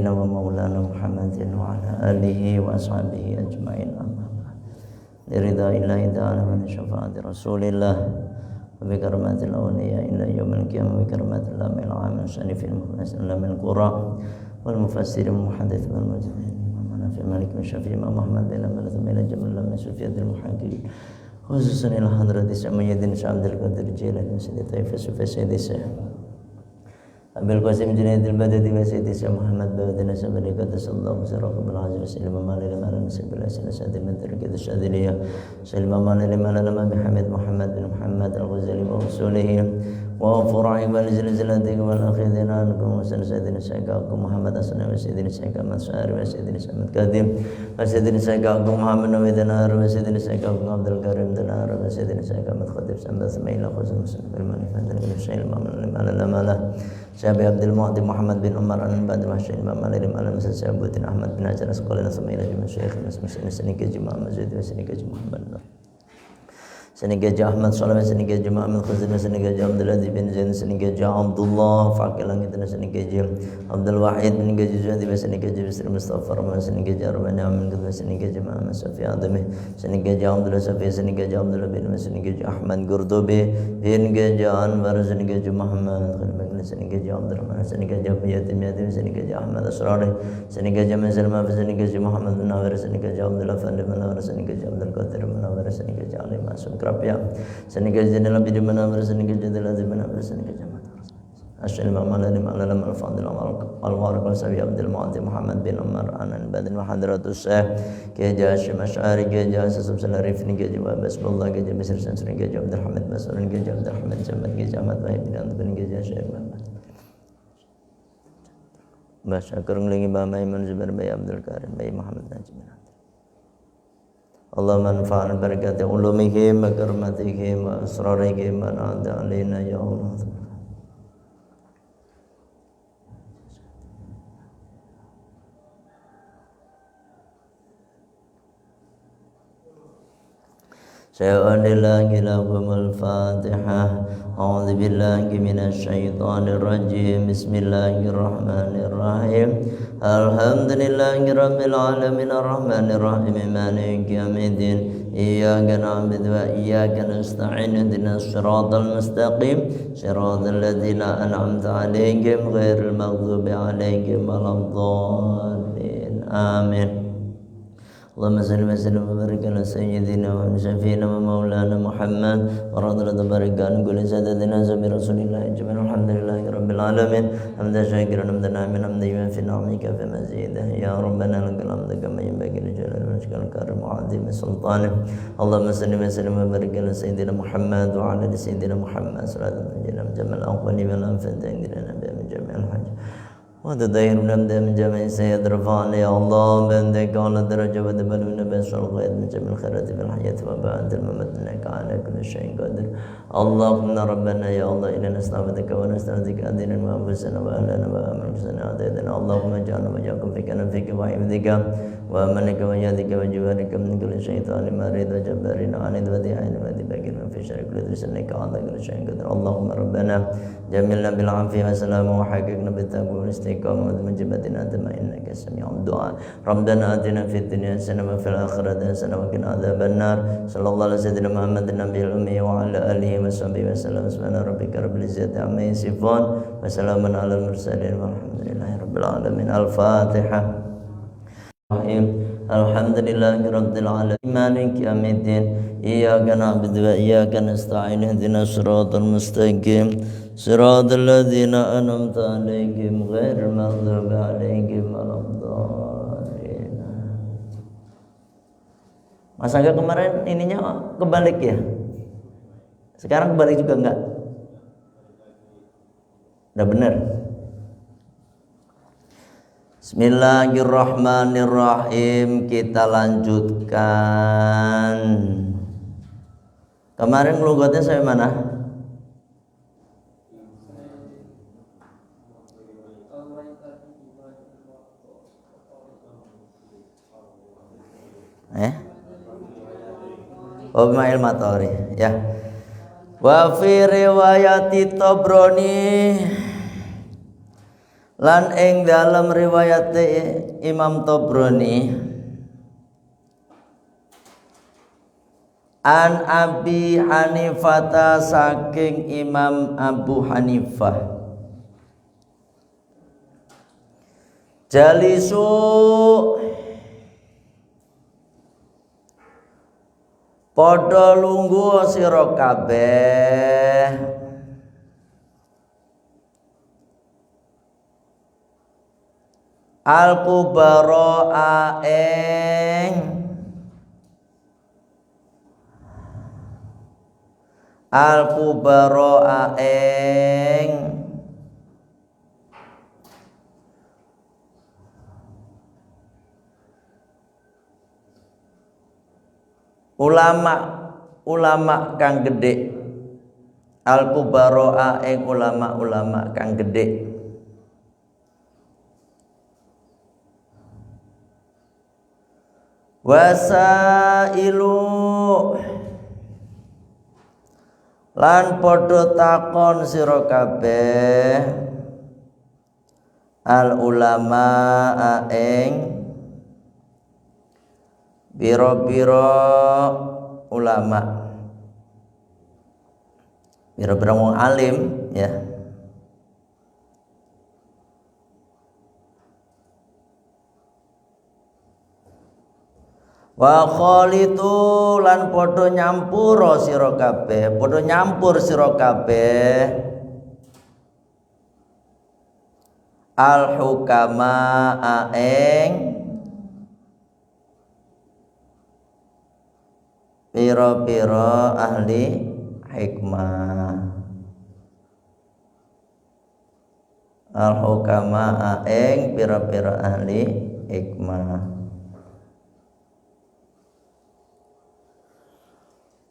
sayyidina wa maulana Muhammadin wa ala alihi wa ashabihi ajma'in amma ba'd. Liridha illahi ta'ala wa syafa'ati rasulillah wa bi karamatil awliya ila yaumil qiyamah wa karamatil lamil amin sanifil muhlisin lamil qura wal mufassirin muhaddits wal mujahidin wa nafi malik syafi'i Muhammad bin Abdul Thamil jamal lam sufiyatul muhaqqiqin khususan ila hadratis sayyidina Abdul Qadir Jilani sayyidi Taifus sayyidi Abil Qasim Junaidil Badati wa Sayyidi Muhammad Bawadina Sabari Qadda Sallallahu Sirrakum Al-Azim Sayyidina Malil Malil Sayyidina Sayyidina Sayyidina Mentirikita Syadiliyah Sayyidina Malil Malil Bihamid Muhammad bin Muhammad Al-Ghazali wa Rasulihim wa fura'i wal zilzilati wal akhidina ankum Sayyidina Sayyidina Muhammad Asana wa Sayyidina Sayyidina Masyari wa Sayyidina Sayyidina Qadim wa Sayyidina Sayyidina Muhammad Nawidana wa Sayyidina Sayyidina Abdul Karim Dana wa Sayyidina Sayyidina Khatib Sambal Samaila Khusum Bil Manifat Sayyidina Malil Malil Syabi Abdul Mu'ti Muhammad bin Umar An-Badr Mahsyid Imam Al-Alim Al-Masjid Syabuddin Ahmad bin Hajar Asqalani Samaila Jum'ah Syekh Masjid Senika Jum'ah Masjid Senika Jum'ah Muhammad Senika Ahmad Salawat Senika Jum'ah Ahmad Khazin Senika Abdul Aziz bin Zain Senika Abdullah Faqil Langit Senika Abdul Wahid bin Gajizwati Senika Bisri Mustafa Rahman Senika Arman Amin Kedua Senika Jum'ah Safi Adami Senika Abdul Safi Senika Abdul bin Senika Ahmad Gurdubi bin Gajan Bar Senika Muhammad Senika Abdul Rahman Senika Yatim Senika Ahmad Asrari Senika Jamal Salma Senika Muhammad bin Nawir Senika Abdul Afandi Manawar Senika Abdul Qadir Manawar Senika Ali Masuk Krapya Senika Zainal Abidin Manawar Senika Jadil Azim Manawar Senika Jamal Asy'al Ma'alani Ma'alam Al-Fadil Al-Warq Al-Sabi Abdul Mu'ti Muhammad bin Umar Anan Badin wa Hadratus Syekh Kiai Hashim Asy'ari Kiai Hasan Salarif Kiai Jawab Bismillah Kiai Bisr Sansuri Kiai Abdul Hamid Basrun Kiai Abdul Hamid Jamal Kiai Ahmad Wahid bin Abdul Kiai Syekh Mbah Syakir ngelingi Mbah Maimun Zubair Bayi Abdul Karim Bayi Muhammad Najib Allah manfa'an barakati ulumihim wa karmatihim wa asrarihim wa na'adha alaina ya Allah. Syai'anillahi lahumul fatihah. A'udzu billahi minasy syaithanir rajim. Bismillahirrahmanirrahim. Alhamdulillahi rabbil alamin arrahmanir rahim maliki yaumiddin. Iyyaka na'budu wa iyyaka nasta'in ihdinas siratal mustaqim siratal ladzina an'amta 'alaihim ghairil maghdubi 'alaihim waladdallin. Amin. Allahumma salli wa sallim wa barik ala sayyidina wa syafiina wa maulana Muhammad wa radhiyallahu barakan kulli sadatina sabi rasulillah jami'an alhamdulillahi rabbil alamin hamdan syakiran hamdan amin hamdan yuwafi ni'amika fi mazidah ya rabbana lakal hamdu kama yanbaghi li jalali wajhikal karim wa 'azimi sultanik. Allahumma salli wa sallim wa barik ala sayyidina Muhammad wa ala sayyidina Muhammad sallallahu alaihi wa sallam jamal aqwali wal anfati indina nabiy min jami'al hajj وتدير نبدأ من جميع سيد رفعنا يا الله بندك على درجة ودبل من بس الغيث من جميع الخيرات في الحياة وبعد الممات إنك على كل شيء قادر. اللهم ربنا يا الله إنا نستعبدك ونستعوذك أدينا وأنفسنا وأهلنا وأمرنا عددنا. اللهم اجعلنا وإياكم في كنفك وحفظك وأمنك ويدك وجوارك من كل شيطان مارد وجبار عنيد وذي وذي بكر في شر كل ذي إنك على كل شيء قادر. اللهم ربنا جملنا بالعافية والسلام وحققنا بالتقوى والاستقامة ومجبتنا أنتم إنك سميع الدعاء. ربنا آتنا في الدنيا حسنة وفي الآخرة حسنة وقنا عذاب النار. صلى الله على سيدنا محمد النبي الأمي وعلى آله وصحبه وسلم. سبحان ربك رب العزة عما يصفون وسلام على المرسلين والحمد لله رب العالمين. الفاتحة. Alhamdulillahi rabbil alamin maliki yaumiddin iyyaka na'budu wa iyyaka nasta'in ihdinas siratal mustaqim siratal ladzina an'amta 'alaihim ghairil maghdubi 'alaihim waladdallin. Mas Angga kemarin ininya kebalik ya? Sekarang kebalik juga enggak? Udah benar? Bismillahirrahmanirrahim. Kita lanjutkan. Kemarin logatnya saya mana? Umail Matori ya. Wa fi riwayati Tabrani Lan ing dalam riwayat Imam Tabrani an Abi Hanifah saking Imam Abu Hanifah jalisu padha lungguh sira kabeh al-kubara ing al-kubara ing ulama kang gedhe al-kubara ing ulama kang gedhe wasailu lan padha takon sira kabeh al ulama ing biro-biro ulama biro-biro wong alim ya. Wa khalitu lan padha nyampur sira kabeh padha nyampur sira kabeh al hukama ing pira-pira ahli hikmah al hukama ing pira-pira ahli hikmah.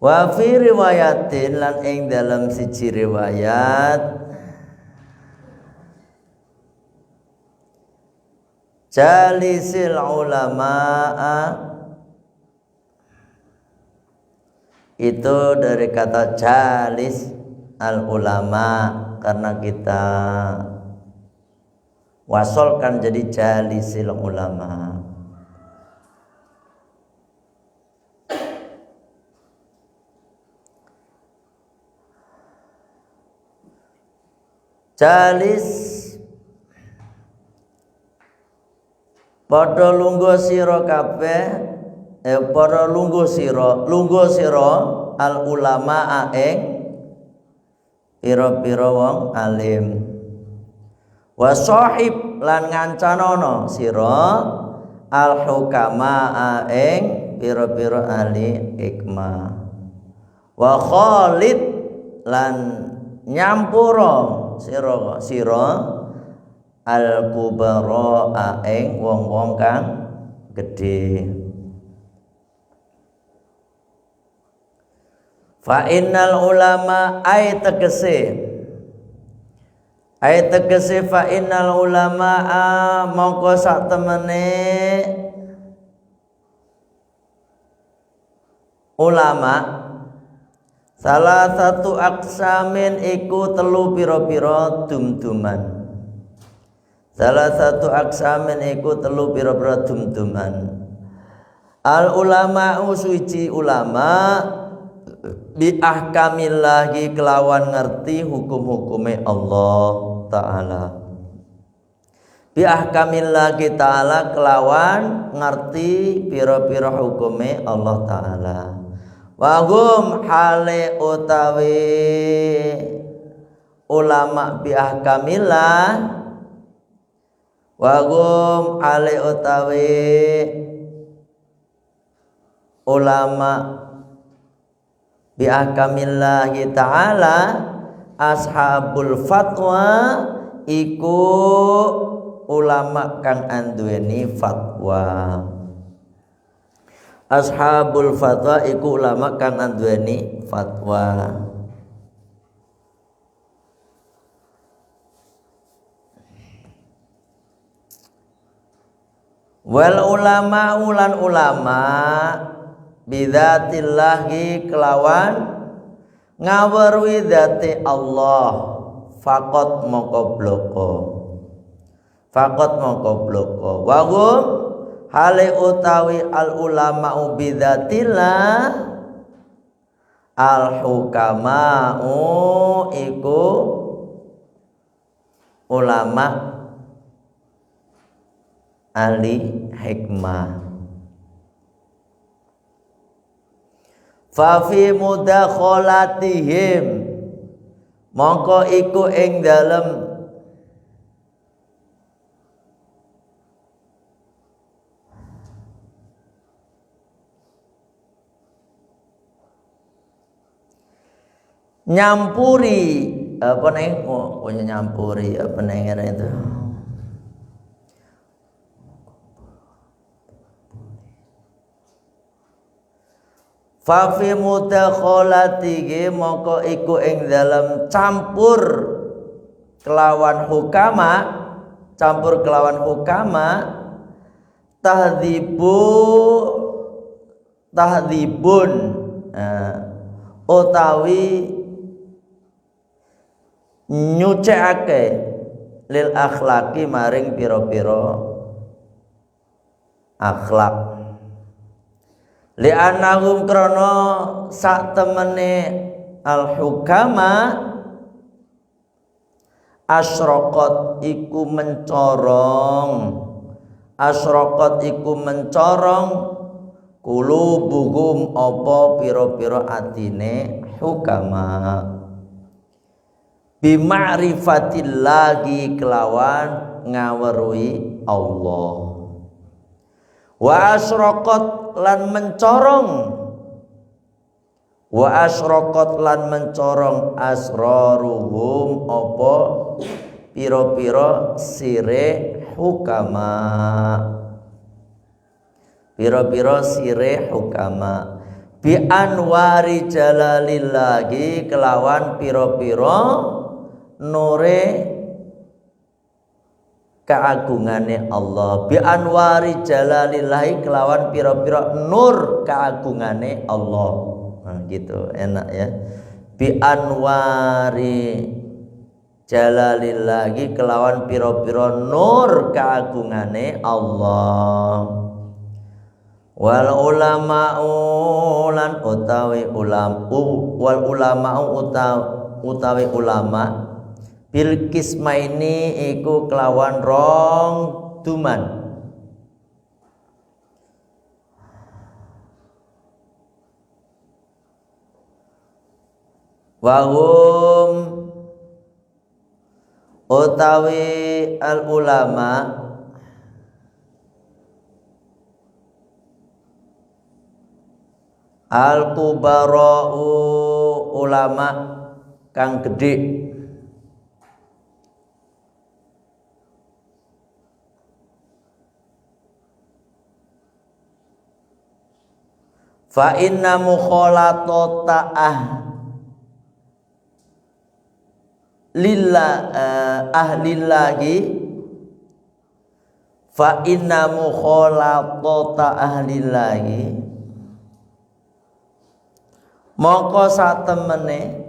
Wa fi riwayatin lan ing dalam siji riwayat jalisil ulama itu dari kata jalis al ulama karena kita wasolkan jadi jalisil ulama. Jalis padha lungguh sira kabeh padha lungguh sira al ulama ing pira-pira wong alim wa sahib lan ngancanono sira al hukama ing pira-pira ahli hikmah wa khalid lan nyampura sira al kubara ing wong-wong kang gedhe. Fa innal ulama ay tegese fa innal ulama mongko sak temene ulama salah satu aksamin iku telu pira-pira dumduman. Salah satu aksamin iku telu pira-pira dumduman. Al ulama suci ulama bi ahkamillahi kelawan ngerti hukum-hukume Allah taala. Bi ahkamillahi taala kelawan ngerti pira-pira hukume Allah taala. Wahum hale utawi ulama bi ahkamillah wahum hale utawi ulama bi ahkamillahi ta'ala ashabul fatwa iku ulama kang anduweni fatwa. Ashabul fatwa iku ulama kang anduweni fatwa. Wal ulama ulan ulama bidzatillahi kelawan ngaweruhi dzati Allah faqat moko bloko Faqat mongko bloko wa hum hale utawi al ulama'u bidzatillah al hukama'u iku ulama ahli hikmah. Fa fi mudakhalatihim mongko iku ing dalem nyampuri apa nih punya nyampuri apa nih itu fa fi mudakhalatihi moko iku ing dalam campur kelawan hukama tahdibun utawi nyucekake lil akhlaki maring pira-pira akhlak li annahum krana sak temene al hukama asyraqat iku mencorong qulubuhum apa pira-pira atine hukama bima'rifatillahi kelawan ngaweruhi Allah wa asyraqat lan mencorong asraruhum apa pira-pira sire hukama bi anwari jalalillahi kelawan pira-pira nure keagungane Allah bi anwari jalalillahi kelawan pira-pira nur keagungane Allah. Nah, gitu enak ya. Bi anwari jalalillahi kelawan pira-pira nur keagungane Allah. Wal ulama'u lan utawi ulama bil kismaini iku kelawan rong duman wahum utawi al ulama al kubara'u ulama kang gede fa inna mukhalatata ahlillahi fa inna mukhalatata ahlillahi mongko satemene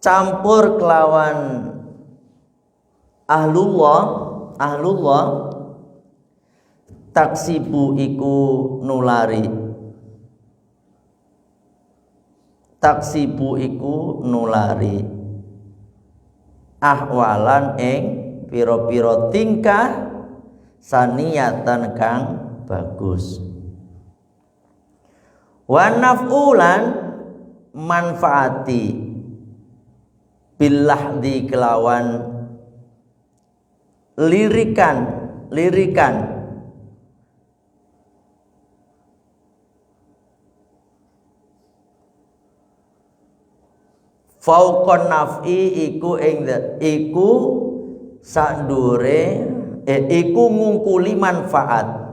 campur kelawan ahlullah taksibu iku nulari ahwalan ing pira-pira tingkah saniyatan kang bagus wa naf'ulan manfaati billahdi kelawan lirikan fauqon naf'i iku sandure iku ngungkuli manfaat.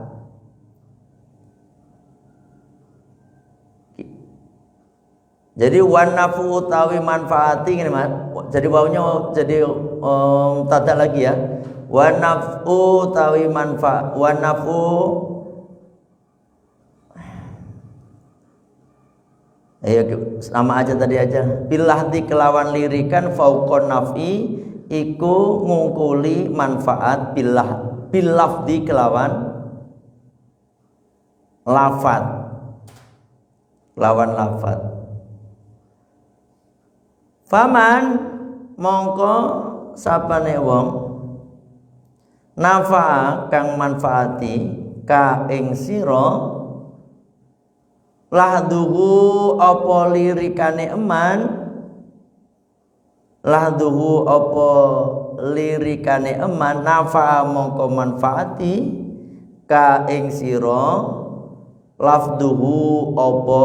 Jadi wan nafu utawi manfaati ngene Mas. Jadi wawunya jadi tada lagi ya. Wan nafu utawi manfaat wan nafu sama aja tadi aja. Bilahdi kelawan lirikan fauqon nafi iku ngungkuli manfaat bilafdi kelawan lafat lawan lafat. Faman mongko sapane wong nafa'a kang manfaati ka ing sira lahduhu apa lirikane eman lahduhu apa lirikane eman nafa'a mongko manfaati ka ing sira lafduhu apa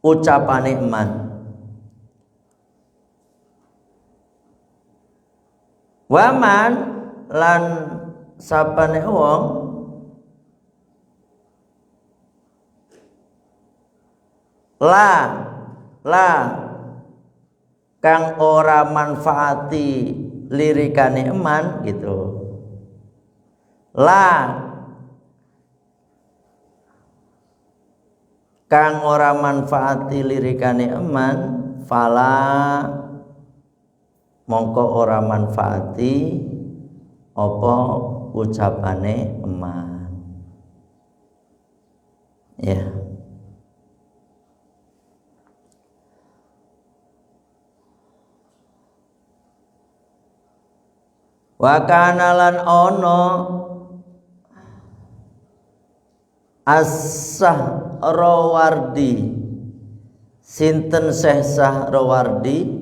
ucapane eman. Waman lan sapane wong la kang ora manfaati lirikane eman gitu. La kang ora manfaati lirikane eman fala mongko ora manfaati apa ucapane eman ya. Wa kana lan ono As-Sahrawardi sinten Syekh Sahrawardi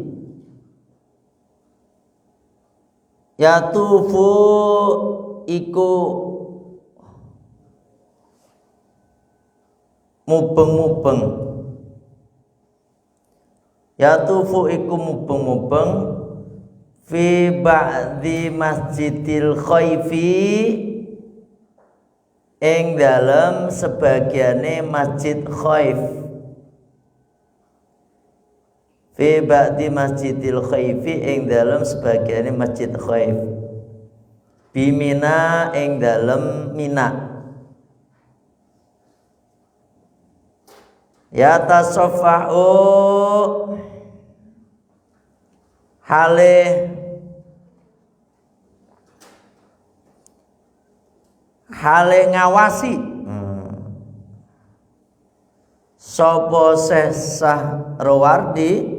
yatufu iku mubeng-mubeng yatufu iku mubeng-mubeng fi ba'di masjidil khaifi ing dalam sebagiane masjid khaif fi ba'di masjidil khaifi ing dalam sebagiane masjid khaif bimina ing dalam Mina ya tasaffahu hale ngawasi sapa Syekh Sahrawardi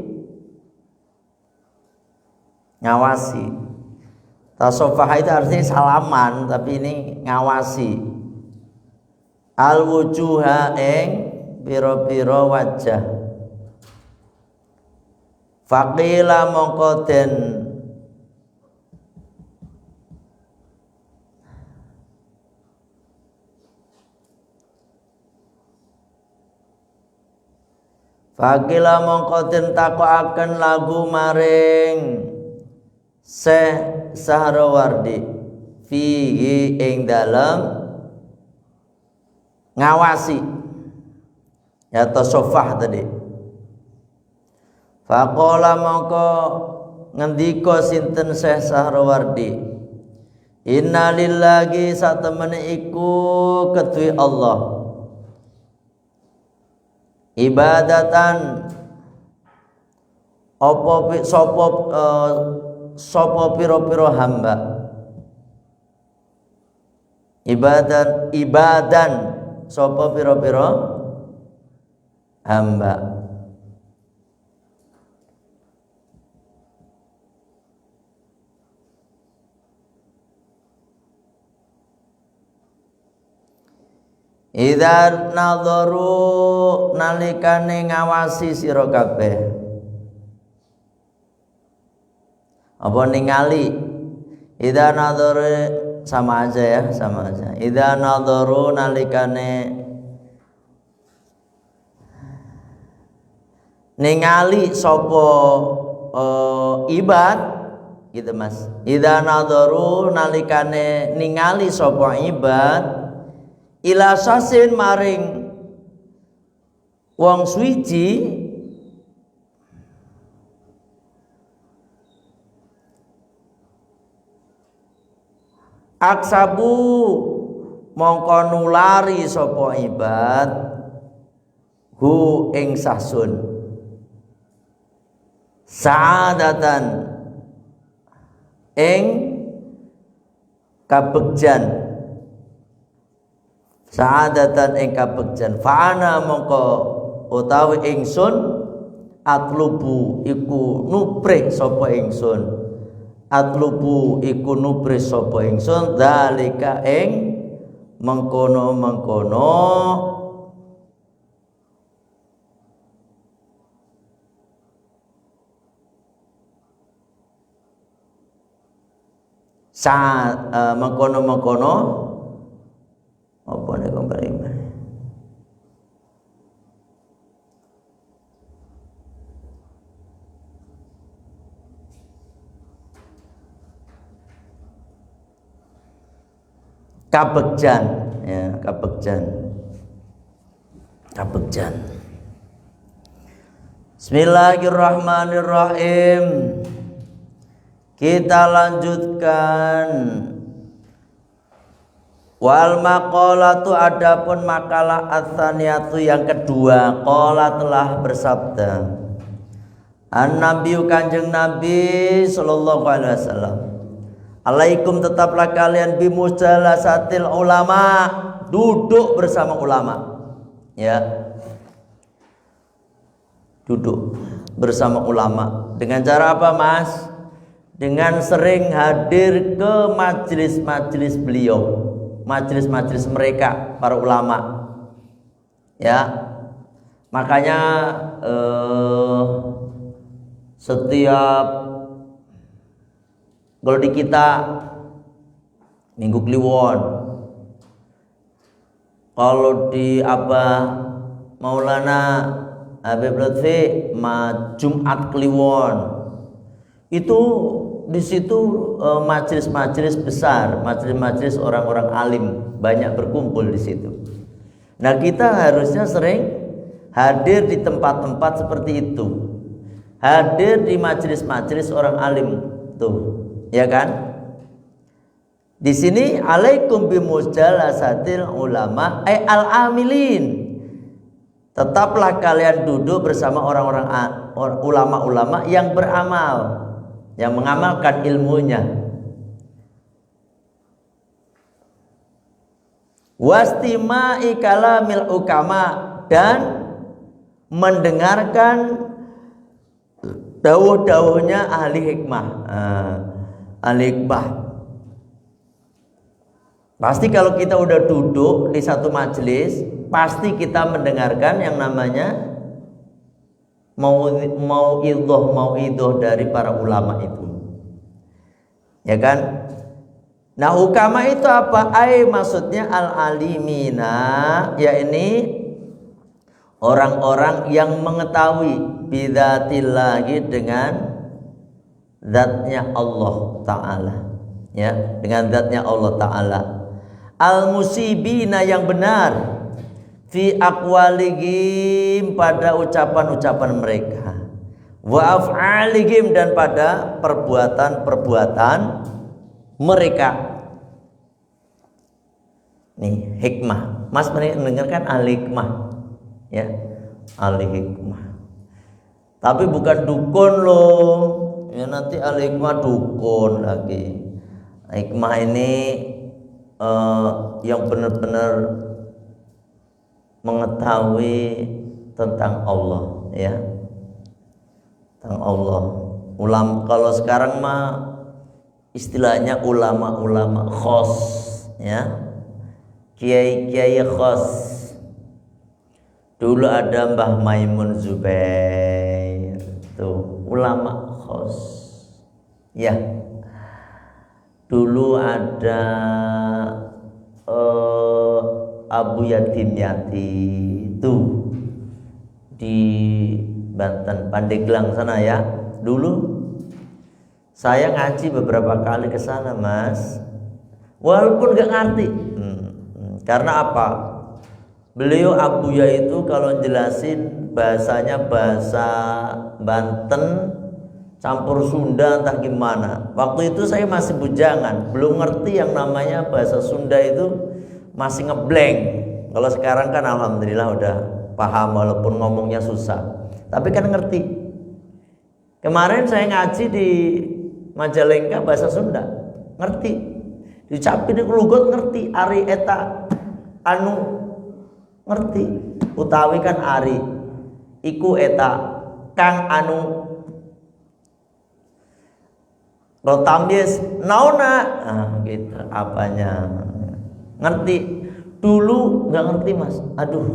ngawasi. Tasofah itu artinya salaman, tapi ini ngawasi. Al wujuha ing pira-pira wajah. Faqila mongko den Fakila mongko den takokaken lagu maring Syekh Sahrawardi fihi ing dalem ngawasi ya tasofah tadi. Faqala mongko ngendika sinten Syekh Sahrawardi innalillahi satemene iku kedue Allah ibadatan apa sapa pira-pira hamba ibadan sapa pira-pira hamba idza nadharu nalikane ngawasi sira kabeh apa ningali idza nadharu sama aja ya sama aja idza nadharu nalikane ningali sapa ibad gitu Mas idza nadharu nalikane ningali sapa ibad ila sasin maring wong suci aksabu mongko nulari sapa ibad hu ing sasun sa'adatan ing kabegjan sa'adatan ing kabegjan fa'ana mongko utawi ingsun atlubu iku nuprih sapa ingsun atlubu iku nuprih sapa ingsun dalika ing mengkono saat mengkono apa nek kembali kabegjan ya kabegjan Bismillahirrahmanirrahim. Kita lanjutkan. Wal maqalatu adapun makalah ats-tsaniyatu yang kedua, qala telah bersabda An-Nabi Kanjeng Nabi sallallahu alaihi wasallam, alaikum tetaplah kalian bimujalasatil ulama, duduk bersama ulama. Ya. Duduk bersama ulama. Dengan cara apa, Mas? Dengan sering hadir ke majelis-majelis beliau, majelis-majelis mereka para ulama. Ya. Makanya setiap kalau di kita Minggu Kliwon, kalau di Abah Maulana Habib Lutfi Jumat Kliwon, itu di situ majelis-majelis besar, majelis-majelis orang-orang alim banyak berkumpul di situ. Nah, kita harusnya sering hadir di tempat-tempat seperti itu, hadir di majelis-majelis orang alim tuh. Ya kan? Di sini alaikum bimujalasatil ulama ay al-amilin. Tetaplah kalian duduk bersama orang-orang ulama-ulama yang beramal, yang mengamalkan ilmunya. Wastima'i kalamil ukama, dan mendengarkan dawuh-dawuhnya ahli hikmah. Al-hikmah. Pasti kalau kita udah duduk di satu majelis, pasti kita mendengarkan yang namanya mauidhah dari para ulama itu. Ya kan? Nah, ukama itu apa? Maksudnya al-alimina, yakni orang-orang yang mengetahui bidzatillahi, dengan zatnya Allah Ta'ala, ya, dengan zatnya Allah Ta'ala. Al-musibina, yang benar, fi aqwalihim, pada ucapan-ucapan mereka, wa af'alihim, dan pada perbuatan-perbuatan mereka. Nih hikmah, Mas mendengarkan al-hikmah, ya, al-hikmah. Tapi bukan dukun loh. Ya, nanti al-hikmah dukun lagi. Hikmah ini yang benar-benar mengetahui tentang Allah, ya, tentang Allah. Kalau sekarang mah istilahnya ulama-ulama khos, ya, kiai-kiai khos. Dulu ada Mbah Maimun Zubair, tuh ulama khos, ya. Dulu ada Abu Yatim Yati, tuh di Banten, Pandeglang sana, ya. Dulu saya ngaji beberapa kali ke sana, Mas, walaupun gak ngerti. Karena apa? Beliau Abuya itu kalau jelasin bahasanya bahasa Banten campur Sunda entah gimana. Waktu itu saya masih bujangan, belum ngerti yang namanya bahasa Sunda itu, masih ngeblank. Kalau sekarang kan alhamdulillah udah paham walaupun ngomongnya susah, tapi kan ngerti. Kemarin saya ngaji di Majalengka bahasa Sunda, ngerti. Dicapin lugot ngerti, ari eta anu ngerti. Utawi kan ari iku eta kang anu rotambies naona, gitu apanya ngerti. Dulu nggak ngerti mas, aduh.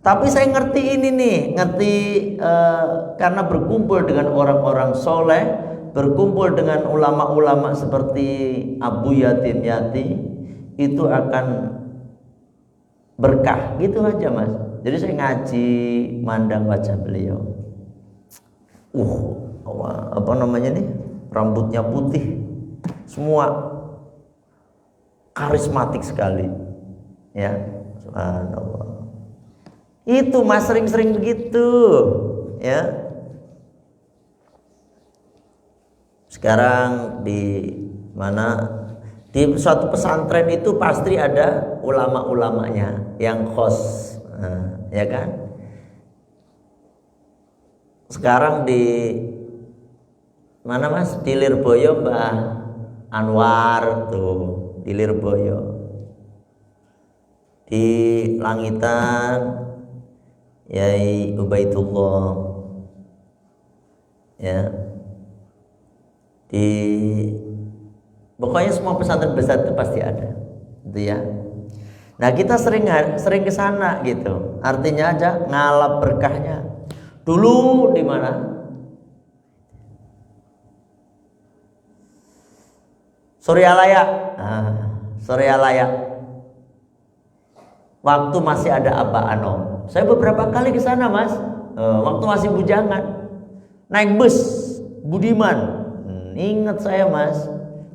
Tapi saya ngerti ini nih, ngerti karena berkumpul dengan orang-orang soleh, berkumpul dengan ulama-ulama seperti Abu Yatim Yati, itu akan berkah gitu aja mas. Jadi saya ngaji mandang wajah beliau, apa namanya nih, rambutnya putih, semua karismatik sekali, ya subhanallah. Itu mas sering-sering begitu, ya. Sekarang di mana, di suatu pesantren itu pasti ada ulama-ulamanya yang khos, ya kan. Sekarang di mana mas, di Lirboyo Mbah Anwar tuh, di Lirboyo. Di Langitan Yai Ubaidullah, ya. Di pokoknya semua pesantren besar itu pasti ada, gitu ya. Nah kita sering ke sana gitu, artinya aja ngalap berkahnya. Dulu di mana? Suryalaya, Suryalaya. Waktu masih ada Abah Anom. Saya beberapa kali ke sana mas, waktu masih bujangan, naik bus Budiman. Ingat saya mas,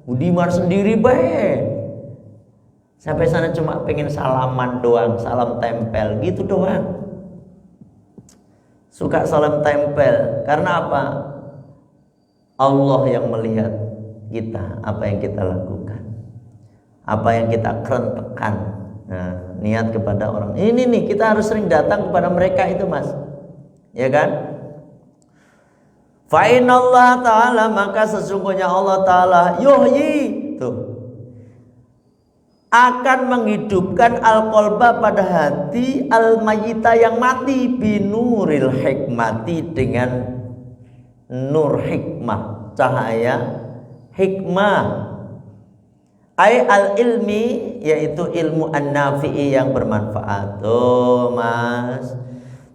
Budiman sendiri baik. Sampai sana cuma pengen salaman doang, salam tempel gitu doang. Suka salam tempel, karena apa? Allah yang melihat kita, apa yang kita lakukan, apa yang kita kerentekan. Nah, niat kepada orang ini nih, kita harus sering datang kepada mereka itu mas, ya kan? Fa innallaha ta'ala, maka sesungguhnya Allah Ta'ala yuhyi tuh, akan menghidupkan al-qalba pada hati al-mayyita yang mati binuril hikmati, dengan nur hikmah, cahaya hikmah. Ai al-ilmi, yaitu ilmu an-nafi'i yang bermanfaat. Tuh mas,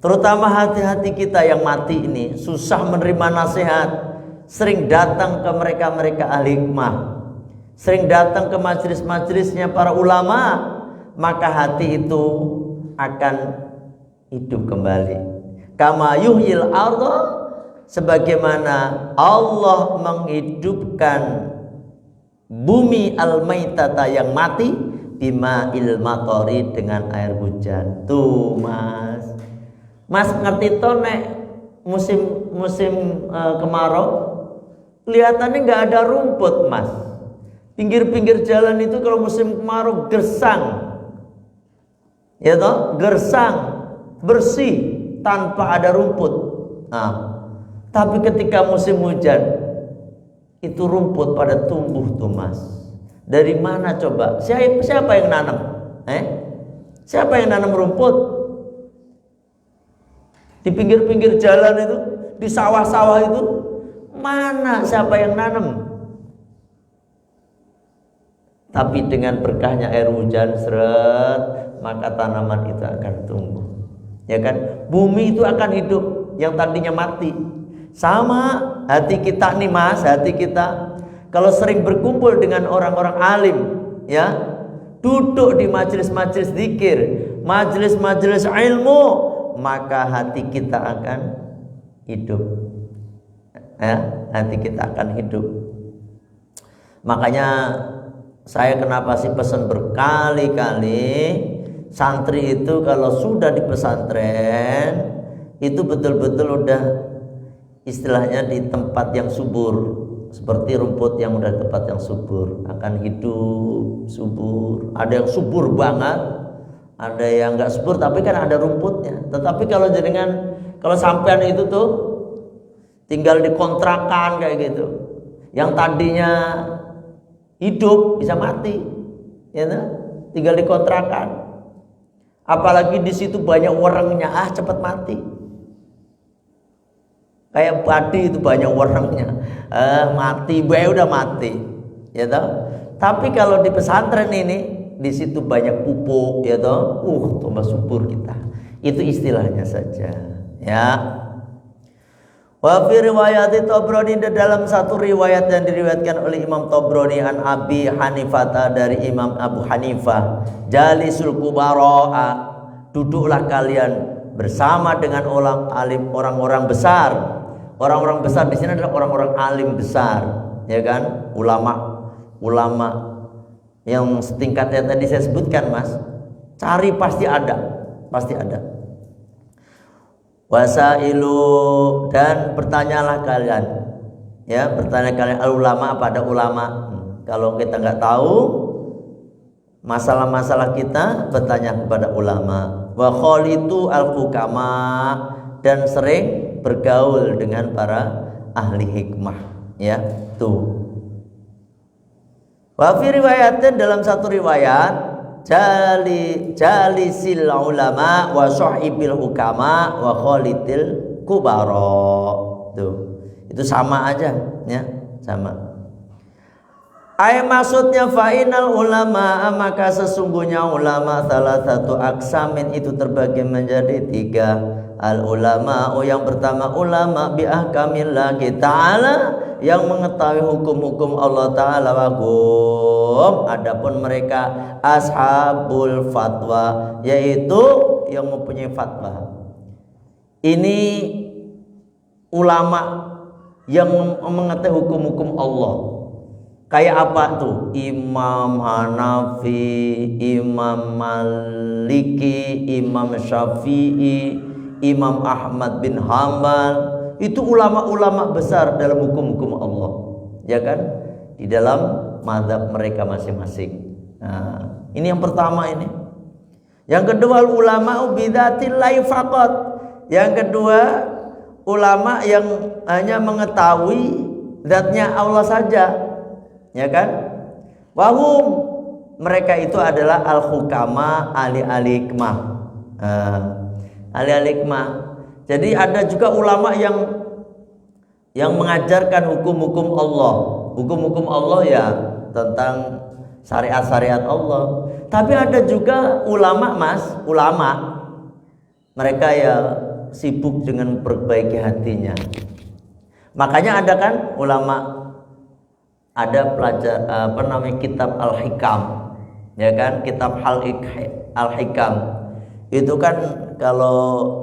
terutama hati-hati kita yang mati ini susah menerima nasihat, sering datang ke mereka ahli hikmah, sering datang ke majelis-majelisnya para ulama, maka hati itu akan hidup kembali. Kama yuhyil ardha, sebagaimana Allah menghidupkan bumi al-maitata yang mati bima il-matori, dengan air hujan. Tuh mas, mas ngerti toh nek musim kemarau kelihatannya nggak ada rumput mas. Pinggir-pinggir jalan itu kalau musim kemarau gersang, ya toh, gersang, bersih tanpa ada rumput. Nah, tapi ketika musim hujan itu rumput pada tumbuh tuh mas. Dari mana coba? Siapa yang nanam? Siapa yang nanam rumput? Di pinggir-pinggir jalan itu, di sawah-sawah itu, mana siapa yang nanam? Tapi dengan berkahnya air hujan seret, maka tanaman itu akan tumbuh, ya kan? Bumi itu akan hidup yang tadinya mati. Sama hati kita nih mas, hati kita kalau sering berkumpul dengan orang-orang alim, ya, duduk di majelis-majelis zikir, majelis-majelis ilmu, maka hati kita akan hidup, ya, hati kita akan hidup. Makanya saya kenapa sih pesan berkali-kali, santri itu kalau sudah di pesantren itu betul-betul udah istilahnya di tempat yang subur, seperti rumput yang udah di tempat yang subur akan hidup subur. Ada yang subur banget, ada yang nggak subur tapi kan ada rumputnya. Tetapi kalau sampean itu tuh tinggal di kontrakan kayak gitu, yang tadinya hidup bisa mati, ya kan? Tinggal di kontrakan, apalagi di situ banyak orangnya, cepet mati. Kayak padi itu banyak orangnya, mati, udah mati, ya toh. Tapi kalau di pesantren ini, di situ banyak pupuk, ya toh, tambah subur kita. Itu istilahnya saja, ya. Wa fi riwayat Tabrani, dalam satu riwayat yang diriwayatkan oleh Imam Tabrani an Abi Hanifah, dari Imam Abu Hanifah, jalisul kubara, duduklah kalian bersama dengan orang-orang besar. Orang-orang besar di sini adalah orang-orang alim besar, ya kan? Ulama yang setingkatnya tadi saya sebutkan, Mas. Cari pasti ada. Wasailu, dan bertanyalah kalian. Ya, bertanya kalian ulama pada ulama. Kalau kita nggak tahu masalah-masalah kita, bertanya kepada ulama. Wa khalitu al-hukama, dan sering bergaul dengan para ahli hikmah, ya tuh. Wa fi riwayatin, dalam satu riwayat, jalisil ulama wa sahibil hukama wa khalitil kubara. Tuh. Itu sama aja, ya, sama. Maksudnya fa'inal ulama, maka sesungguhnya ulama salah satu aksamin, itu terbagi menjadi 3. Al ulama, yang pertama ulama bi ahkamillahi ta'ala, yang mengetahui hukum-hukum Allah Ta'ala. Wahum, adapun mereka ashabul fatwa, yaitu yang mempunyai fatwa. Ini ulama yang mengetahui hukum-hukum Allah. Kayak apa tuh? Imam Hanafi, Imam Maliki, Imam Syafi'i, Imam Ahmad bin Hambal. Itu ulama-ulama besar dalam hukum-hukum Allah, ya kan? Di dalam mazhab mereka masing-masing. Nah, ini yang pertama ini. Yang kedua, ulama bidatillahi faqat. Yang kedua, ulama yang hanya mengetahui zatnya Allah saja, ya kan? Wahum, mereka itu adalah al-hukama, ahli-ahli hikmah. Ahli-ahli hikmah. Jadi ada juga ulama yang mengajarkan hukum-hukum Allah. Hukum-hukum Allah ya tentang syariat-syariat Allah. Tapi ada juga ulama, Mas, mereka ya sibuk dengan perbaiki hatinya. Makanya ada kan ulama, ada pelajar kitab Al-Hikam, ya kan, kitab Al-Hikam. Itu kan kalau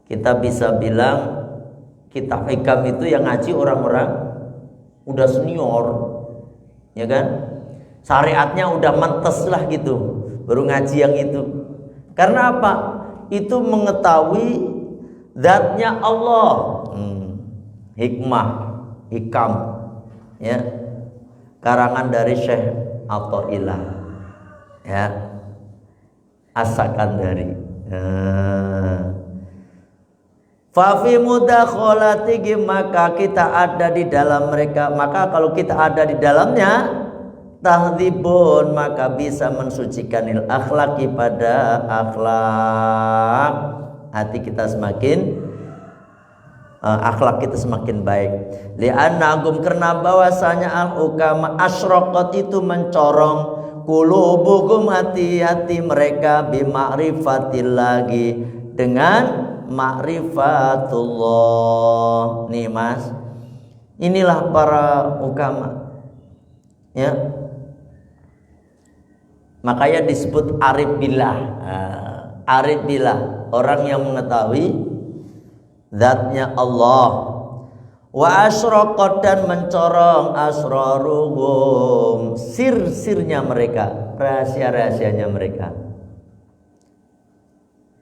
kita bisa bilang kitab Hikam itu yang ngaji orang-orang udah senior, ya kan, syariatnya udah mentes lah gitu, baru ngaji yang itu. Karena apa? Itu mengetahui zatnya Allah. Hikmah, Hikam, ya, karangan dari Syekh Athaillah, ya, As-Sakandari. Fafi mudakhalatihi, maka kita ada di dalam mereka. Maka kalau kita ada di dalamnya, tahdhibun, maka bisa mensucikanil akhlaki, pada akhlak hati kita semakin akhlak kita semakin baik. Li'annahum, karena bahwasanya al-hukama asyraqat, itu mencorong qulubuhum, hati-hati mereka, bima'rifatillahi, dengan ma'rifatullah. Nih Mas, inilah para hukama, ya. Makanya disebut arif billah. Arif billah, orang yang mengetahui zatnya Allah. Wa asyraqat, dan mencorong asraruhum, sir-sirnya mereka, rahasia-rahasianya mereka.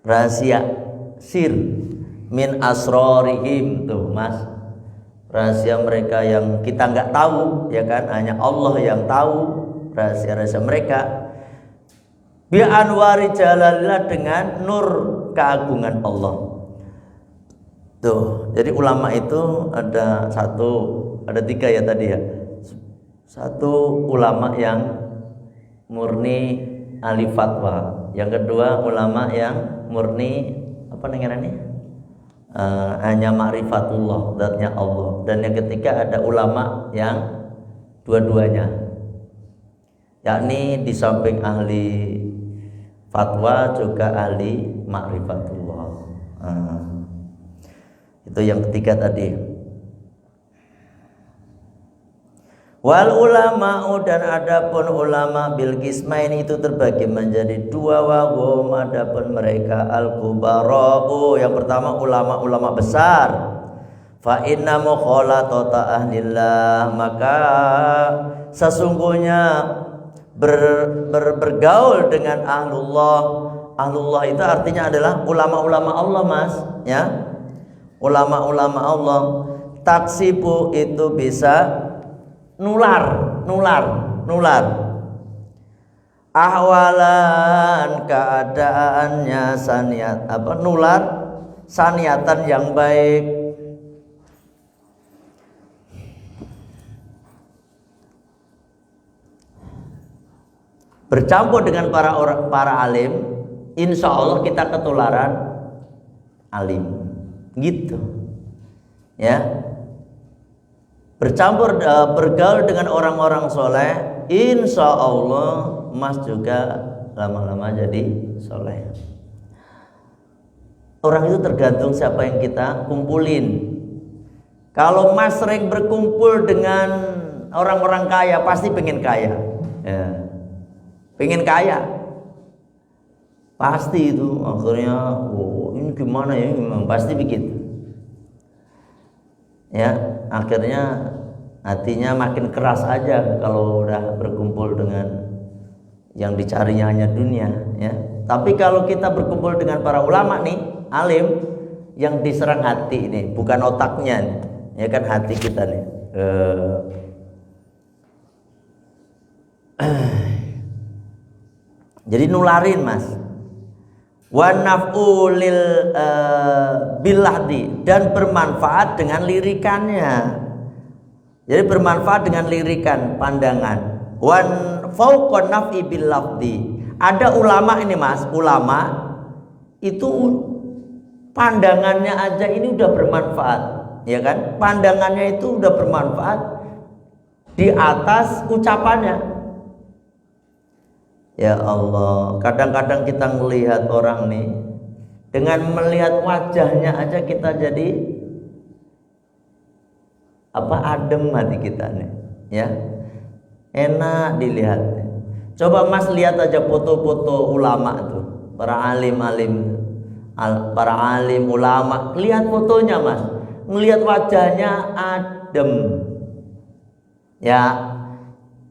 Rahasia, sir, min asrorihim, tuh Mas, rahasia mereka yang kita nggak tahu, ya kan, hanya Allah yang tahu rahasia-rahasia mereka. Bi anwari jalalillah, dengan nur keagungan Allah. Tuh, jadi ulama itu ada tiga ya tadi ya. Satu, ulama yang murni ahli fatwa. Yang kedua, ulama yang murni apa namanya? Hanya ma'rifatullah, zatnya Allah. Dan yang ketiga ada ulama yang dua-duanya, yakni di samping ahli fatwa juga ahli ma'rifatullah. Itu yang ketiga tadi. Wal ulama'u, dan adapun ulama bil qismain itu terbagi menjadi dua, wahum adapun mereka al kubara'u, yang pertama ulama-ulama besar. Fa inna mukhalatata ahlillah, maka sesungguhnya bergaul dengan ahlullah. Ahlullah itu artinya adalah ulama-ulama Allah, Mas, ya. Ulama-ulama Allah. Taksibu itu bisa nular. Ahwalan, keadaannya, nular saniatan yang baik. Bercampur dengan para alim, insya Allah kita ketularan alim, gitu, ya. Bergaul dengan orang-orang soleh, insya Allah Mas juga lama-lama jadi soleh. Orang itu tergantung siapa yang kita kumpulin. Kalau Mas sering berkumpul dengan orang-orang kaya, pasti pengen kaya, ya. Pengen kaya, pasti itu akhirnya, ini gimana ya, pasti begitu, ya. Akhirnya hatinya makin keras aja kalau udah berkumpul dengan yang dicarinya hanya dunia, ya. Tapi kalau kita berkumpul dengan para ulama nih, alim, yang diserang hati ini, bukan otaknya nih, ya kan, hati kita nih. Jadi nularin, Mas. Wa naf'u lil bilahdi, dan bermanfaat dengan lirikannya. Jadi bermanfaat dengan lirikan, pandangan. Wan fauqan naf'i bil lafdi. Ada ulama ini, Mas, ulama itu pandangannya aja ini udah bermanfaat, ya kan? Pandangannya itu udah bermanfaat di atas ucapannya. Ya Allah, kadang-kadang kita melihat orang nih, dengan melihat wajahnya aja kita jadi adem hati kita nih, ya. Enak dilihat. Coba Mas lihat aja foto-foto ulama tuh, para alim ulama, lihat fotonya, Mas. Ngelihat wajahnya adem. Ya.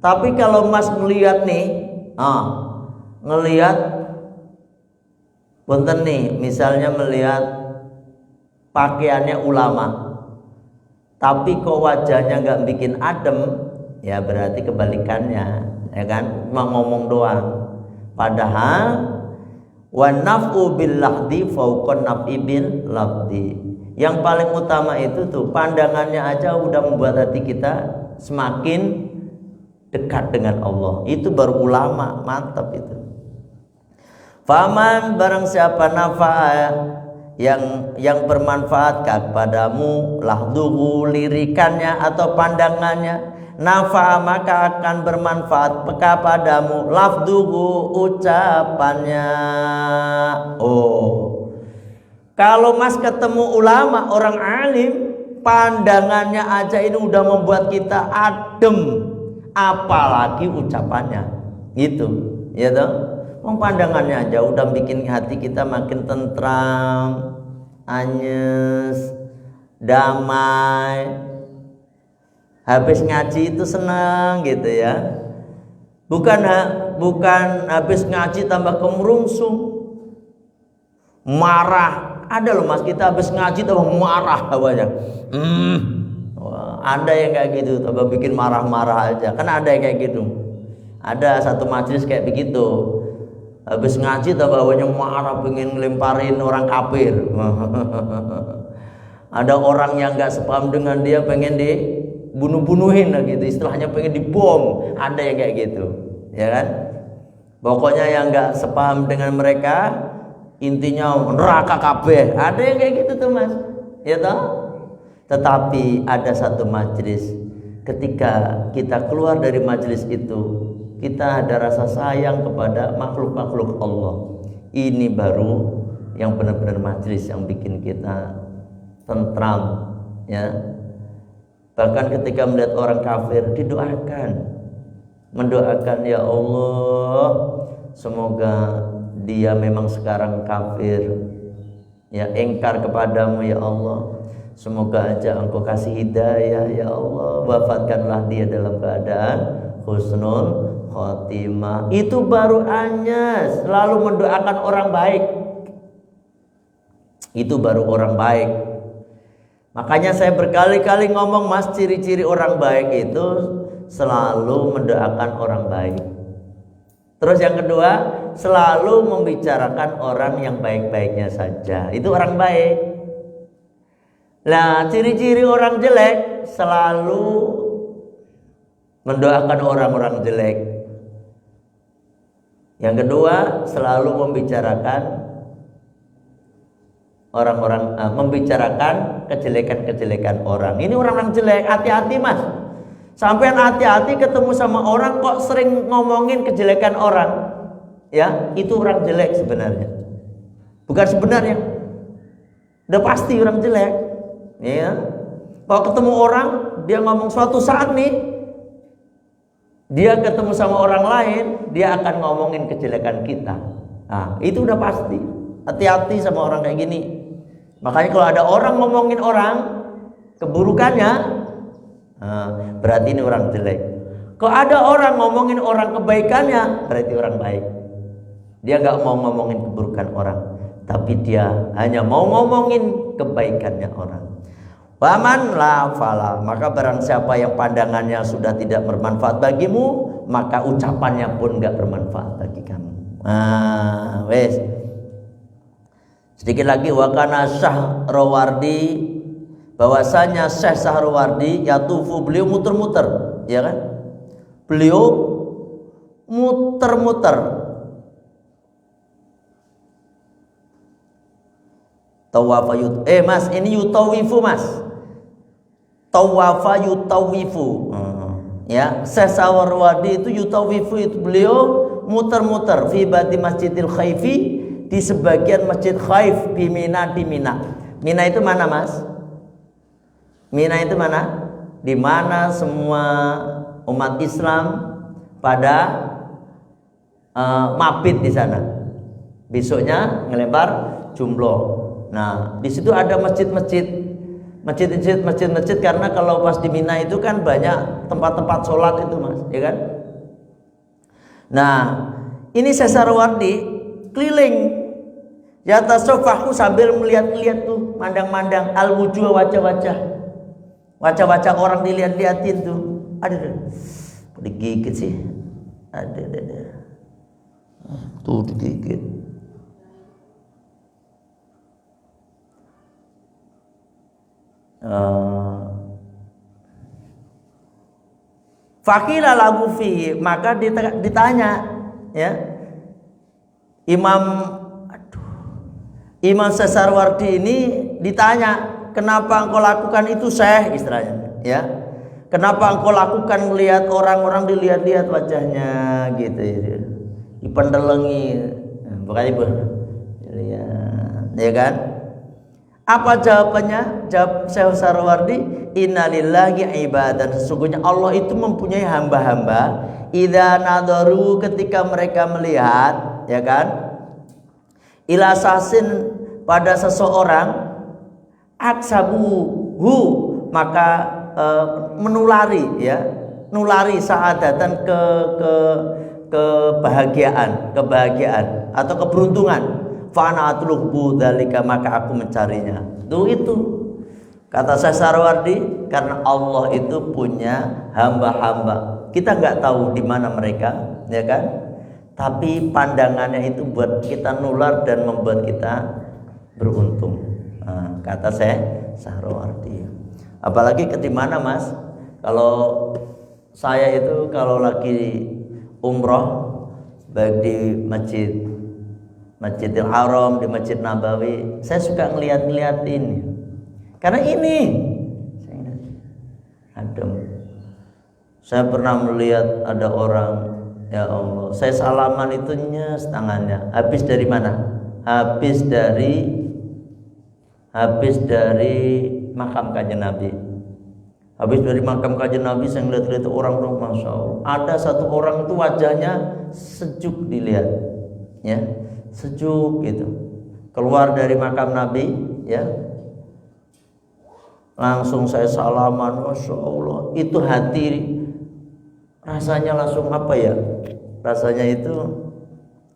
Tapi kalau Mas melihat nih, ngelihat punten nih, misalnya melihat pakaiannya ulama, tapi kok wajahnya nggak bikin adem, ya berarti kebalikannya, ya kan, cuma ngomong doang. Padahal wa naf'u bil lahdi fauqan naf'i bil lafdi. Yang paling utama itu tuh pandangannya aja udah membuat hati kita semakin dekat dengan Allah. Itu baru ulama, mantap itu. Faman, barang siapa nafa'a, yang bermanfaat kepadamu, lahduhu, lirikannya atau pandangannya, nafa'a, maka akan bermanfaat kepadamu, lafduhu, ucapannya. Kalau Mas ketemu ulama, orang alim, pandangannya aja ini udah membuat kita adem, apalagi ucapannya, gitu, ya toh. Pandangannya aja udah bikin hati kita makin tentram, anyes, damai. Habis ngaji itu senang, gitu ya. Bukan habis ngaji tambah kemerungsung, marah, Ada loh mas, kita habis ngaji tuh marah banyak. Ada yang kayak gitu, tambah bikin marah-marah aja. Kan ada yang kayak gitu. Ada satu majelis kayak begitu. Habis ngaji tambah banyak marah, pengen ngelemparin orang kafir. Ada orang yang nggak sepaham dengan dia, pengen dibunuh-bunuhin lah gitu. Istilahnya pengen dibom. Ada yang kayak gitu, ya kan? Pokoknya yang nggak sepaham dengan mereka, intinya neraka kabeh. Ada yang kayak gitu tuh mas, ya toh? Tetapi ada satu majelis, ketika kita keluar dari majelis itu, kita ada rasa sayang kepada makhluk-makhluk Allah. Ini baru yang benar-benar majelis yang bikin kita tentram, ya. Bahkan ketika melihat orang kafir, didoakan, mendoakan, ya Allah, semoga dia memang sekarang kafir, ya, engkar kepadamu ya Allah. Semoga aja engkau kasih hidayah ya Allah, wafatkanlah dia dalam keadaan husnul khotimah. Itu baru hanya selalu mendoakan orang baik. Itu baru orang baik. Makanya saya berkali-kali ngomong mas, ciri-ciri orang baik itu selalu mendoakan orang baik. Terus yang kedua, selalu membicarakan orang yang baik-baiknya saja. Itu orang baik. Nah, ciri-ciri orang jelek selalu mendoakan orang-orang jelek. Yang kedua, selalu membicarakan orang-orang, membicarakan kejelekan-kejelekan orang. Ini orang-orang jelek, hati-hati mas. Sampean hati-hati ketemu sama orang kok sering ngomongin kejelekan orang. Ya, itu orang jelek sebenarnya. Bukan sebenarnya. Udah pasti orang jelek. Ya. Kalau ketemu orang, dia ngomong suatu saat nih, dia ketemu sama orang lain, dia akan ngomongin kejelekan kita. Nah, itu udah pasti. Hati-hati sama orang kayak gini. Makanya kalau ada orang ngomongin orang keburukannya, berarti ini orang jelek. Kalau ada orang ngomongin orang kebaikannya, berarti orang baik. Dia gak mau ngomongin keburukan orang, tapi dia hanya mau ngomongin kebaikannya orang. Waman la fala, maka barang siapa yang pandangannya sudah tidak bermanfaat bagimu, maka ucapannya pun gak bermanfaat bagi kamu. Wes. Sedikit lagi, wakana Syahrawardi, bahwasanya Syekh Syahrawardi yatufu, beliau muter-muter, ya kan? Beliau muter-muter. Tawafa mas, ini yutawifu mas. Tawafa yutawifu. Ya, Syekh Syahrawardi itu yutawifu, itu beliau muter-muter fi bati Masjidil Khaifi, di sebagian Masjid Khaif di Mina, di Mina. Mina itu mana mas? Mina itu mana? Di mana semua umat Islam pada mabit di sana. Besoknya ngelempar jumroh. Nah, di situ ada masjid-masjid karena kalau pas di Mina itu kan banyak tempat-tempat sholat itu mas, ya kan? Nah, ini Syekh Syahrawardi keliling ya tasofahu, sambil melihat-lihat tuh, mandang-mandang al-wujuh, wajah-wajah orang dilihat-lihatin tuh. Ada digigit sih, ada tuh digigit. Fakila lagu fi, maka ditanya, ya, Imam Syekh Syahrawardi ini ditanya, kenapa engkau lakukan itu Syekh, istilahnya, ya, kenapa engkau lakukan melihat orang-orang dilihat-lihat wajahnya gitu, dipendelengi, bukan ibu, ya kan? Apa jawabannya? Jawab Syekh Syahrawardi, innalillahi ibadan, sesungguhnya Allah itu mempunyai hamba-hamba, idza nadaru, ketika mereka melihat, ya kan, ila sasin, pada seseorang, aksabuhu, maka menulari, ya, nulari saadatan, kebahagiaan atau keberuntungan. Fana atlubu dzalika, maka aku mencarinya. Itu kata Syekh Sahrawardi, karena Allah itu punya hamba-hamba. Kita nggak tahu di mana mereka, ya kan? Tapi pandangannya itu buat kita nular dan membuat kita beruntung. Nah, kata Syekh Sahrawardi. Apalagi ketimana Mas? Kalau saya itu kalau lagi umroh, baik di Masjidil Haram, di Masjid Nabawi, saya suka ngeliat-ngeliatin. Karena ini adem. Saya pernah melihat ada orang, ya Allah, saya salaman itu nyes tangannya. Habis dari mana? Habis dari makam Kanjeng Nabi. Habis dari makam Kanjeng Nabi, saya ngeliat-lihat orang-orang, masya Allah. Ada satu orang itu wajahnya sejuk dilihat, ya, sejuk gitu. Keluar dari makam Nabi, ya, langsung saya salaman, masya Allah. Itu hati rasanya langsung apa ya? Rasanya itu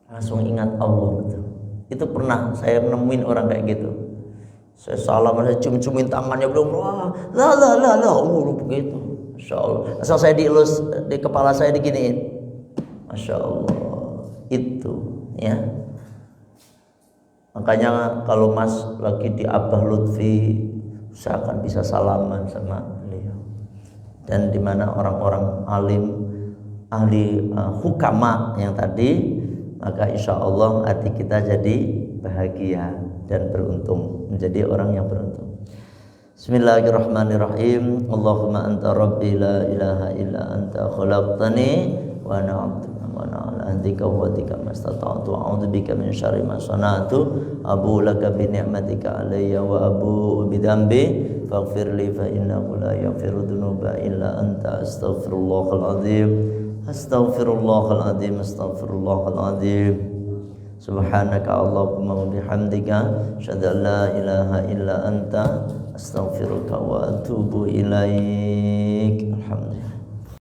langsung ingat Allah, betul. Itu pernah saya nemuin orang kayak gitu. Saya salaman, saya cium-ciumin tangannya, belum, wah, lah, begitu, masya Allah. Asal saya dielus di kepala saya diginiin, masya Allah, itu, ya. Makanya kalau Mas lagi di Abah Lutfi, saya akan bisa salaman sama beliau. Dan di mana orang-orang alim, ahli hukama yang tadi, maka insya Allah hati kita jadi bahagia dan beruntung, menjadi orang yang beruntung. Bismillahirrahmanirrahim. Allahumma anta rabbi la ilaha illa anta khalaqtani wa ana 'abduka wa ana 'ala ahdika wa wa'dika mastata'tu a'udzu bika min syarri ma sana'tu abu laka bi ni'matika alayya wa abu bi dzambi faghfir li fa innahu la yaghfiru dzunuba illa anta astaghfirullahal azim astaghfirullahal azim astaghfirullahal azim. Subhanaka Allahumma wa bihamdika asyhadu an la ilaha illa anta astaghfiruka wa atubu ilaik. Alhamdulillah.